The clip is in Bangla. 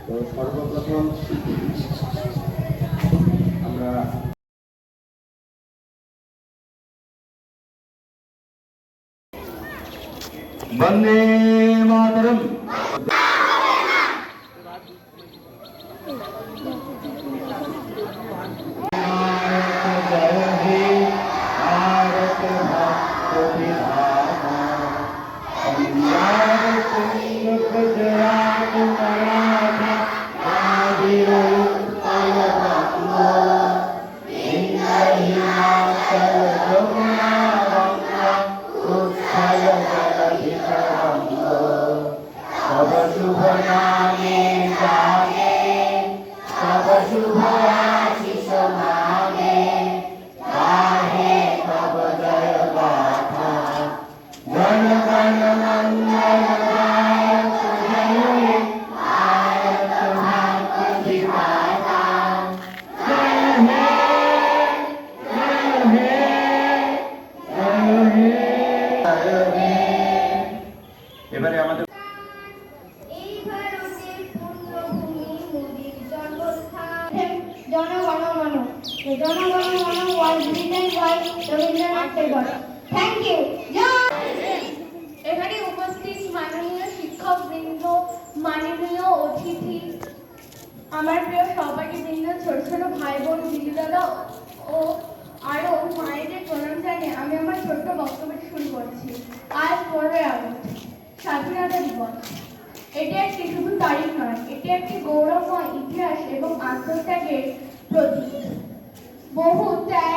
তো সর্বপ্রথম আমরা বন্দে মাতরম। এবারে আমাদের Jana Gana Mana was written by Rabindranath Tagore. Thank you. এখানে উপস্থিত মাননীয় শিক্ষকবৃন্দ, মাননীয় অতিথি, আমার প্রিয় সহপাঠী বৃন্দ, ছোট ছোট ভাই বোন, দিদি দাদা ও আরো মায়েদের প্রণাম জানিয়ে আমি আমার ছোট্ট বক্তব্যটি শুরু করছি। আজ 15 আগস্ট, স্বাধীনতা দিবস। এটি একটি শুধু তারিখ নয়, এটি একটি গৌরবময় ইতিহাস এবং আত্মত্যাগের প্রতীক। বহু ত্যাগ